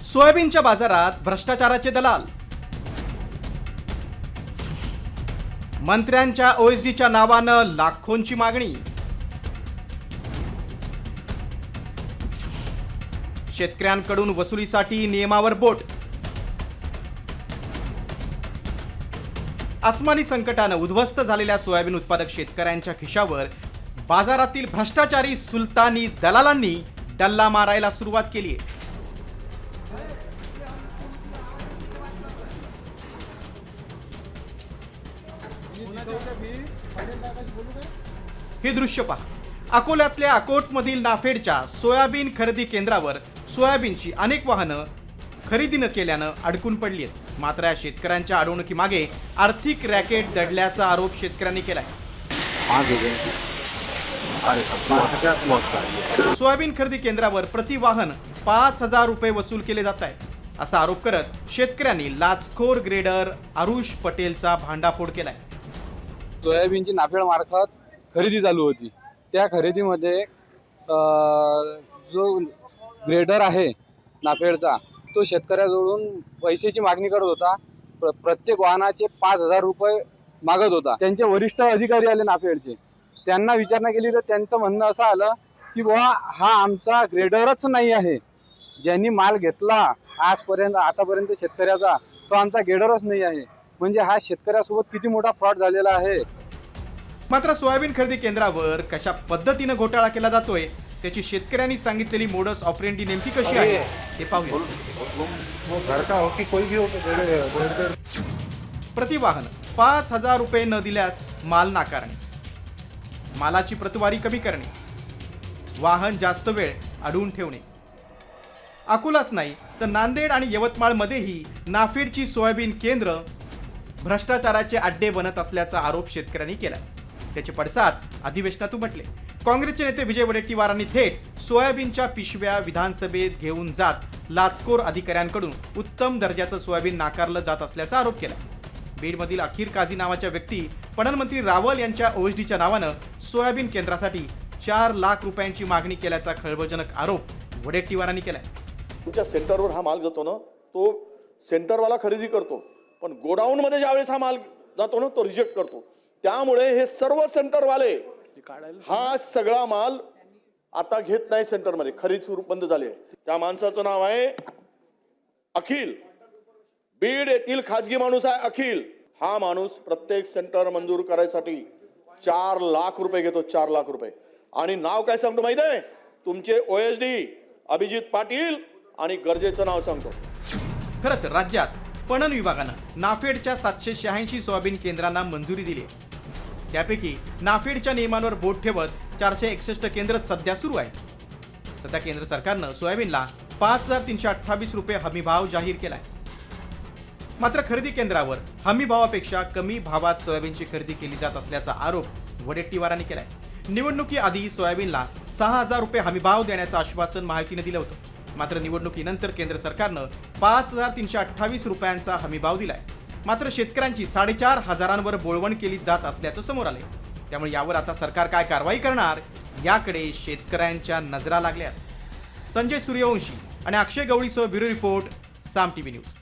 सोयाबीनच्या बाजारात भ्रष्टाचाराचे दलाल, मंत्र्यांच्या ओएसडीच्या नावानं लाखोंची मागणी, शेतकऱ्यांकडून वसुलीसाठी नियमावर बोट, आसमानी संकटानं उद्ध्वस्त झालेल्या सोयाबीन उत्पादक शेतकऱ्यांच्या खिशावर बाजारातील भ्रष्टाचारी सुलतानी दलालांनी डल्ला मारायला सुरुवात केली आहे. हे दृश्य पहा. अकोल्यातल्या अकोटमधील नाफेडच्या सोयाबीन खरेदी केंद्रावर सोयाबीनची अनेक वाहनं खरेदी न केल्यानं अडकून पडली आहेत. मात्र या शेतकऱ्यांच्या अडवणुकीमागे आर्थिक रॅकेट दडल्याचा आरोप शेतकऱ्यांनी केलाय. सोयाबीन खरेदी केंद्रावर प्रति वाहन 5,000 रुपये वसूल केले जात आहेत असा आरोप करत शेतकऱ्यांनी लाचखोर ग्रेडर आरुष पटेलचा भांडाफोड केलाय. सोयाबीनची नाफेड मार्फत खरेदी चालू होती. त्या खरेदीमध्ये जो ग्रेडर आहे नाफेडचा तो शेतकऱ्याजवळून पैशाची मागणी करत होता. प्रत्येक वाहनाचे 5,000 रुपये मागत होता. त्यांचे वरिष्ठ अधिकारी आले नाफेडचे, त्यांना विचारणा केली तर त्यांचं म्हणणं असं आलं की बुवा हा आमचा ग्रेडरच नाही आहे. ज्यांनी माल घेतला आतापर्यंत शेतकऱ्याचा तो आमचा ग्रेडरच नाही आहे. म्हणजे हा शेतकऱ्यासोबत किती मोठा फ्रॉड झालेला आहे. मात्र सोयाबीन खरेदी केंद्रावर कशा पद्धतीनं घोटाळा केला जातोय त्याची शेतकऱ्यांनी सांगितलेली मोडस ऑपरेंडी नेमकी कशी आहे ते पाहूया. प्रतिवाहन 5,000 रुपये न दिल्यास माल नाकारणे, मालाची प्रतवारी कमी करणे, वाहन जास्त वेळ अडवून ठेवणे. अकोलाच नाही तर नांदेड आणि यवतमाळमध्येही नाफेडची सोयाबीन केंद्र भ्रष्टाचाराचे अड्डे बनत असल्याचा आरोप शेतकऱ्यांनी केला. त्याचे पडसाद अधिवेशनात उमटले. काँग्रेसचे नेते विजय वडेट्टीवारांनी थेट सोयाबीनच्या पिशव्या विधानसभेत घेऊन जात लाचखोर अधिकाऱ्यांकडून उत्तम दर्जाचं सोयाबीन नाकारलं जात असल्याचा आरोप केला. बीडमधील अखीर काझी नावाच्या व्यक्ती प्रधानमंत्री रावल यांच्या ओएसडीच्या नावानं सोयाबीन केंद्रासाठी 4 लाख रुपयांची मागणी केल्याचा खळबळजनक आरोप वडेट्टीवारांनी केलाय. तुमच्या सेंटरवर हा माल जातो ना तो सेंटरवाला खरेदी करतो, पण गोडाऊनमध्ये ज्यावेळेस हा माल जातो ना तो रिजेक्ट करतो. त्यामुळे हे सर्व सेंटरवाले हा सगळा माल आता घेत नाही. सेंटरमध्ये खरेदी सुरू बंद झाली आहे. त्या माणसाचं नाव आहे अखिल. बीड येथील खाजगी माणूस आहे अखिल. हा माणूस प्रत्येक सेंटर मंजूर करायसाठी 4 लाख रुपये घेतो. 4 लाख रुपये. आणि नाव काय सांगतो माहिती आहे? तुमचे ओएसडी अभिजित पाटील आणि गरजेचं नाव सांगतो. खरं तर राज्यात पणन विभागानं नाफेडच्या 786 सोयाबीन केंद्रांना मंजुरी दिली आहे. त्यापैकी नाफेडच्या नियमांवर बोट ठेवत 461 केंद्र सध्या सुरू आहे. सध्या केंद्र सरकारनं सोयाबीनला 5,328 रुपये हमी भाव जाहीर केलाय. मात्र खरेदी केंद्रावर हमी भावापेक्षा कमी भावात सोयाबीनची खरेदी केली जात असल्याचा आरोप वडेट्टीवारांनी केलाय. निवडणुकीआधी सोयाबीनला 6,000 रुपये हमी भाव देण्याचं आश्वासन महायुतीने दिलं होतं. मात्र निवडणुकीनंतर केंद्र सरकारनं 5,328 रुपयांचा हमीभाव दिलाय. मात्र शेतकऱ्यांची 4,500 बोळवण केली जात असल्याचं समोर आले. त्यामुळे यावर आता सरकार काय कारवाई करणार याकडे शेतकऱ्यांच्या नजरा लागल्यात. संजय सूर्यवंशी आणि अक्षय गवळीसह ब्युरो रिपोर्ट, साम टीव्ही न्यूज.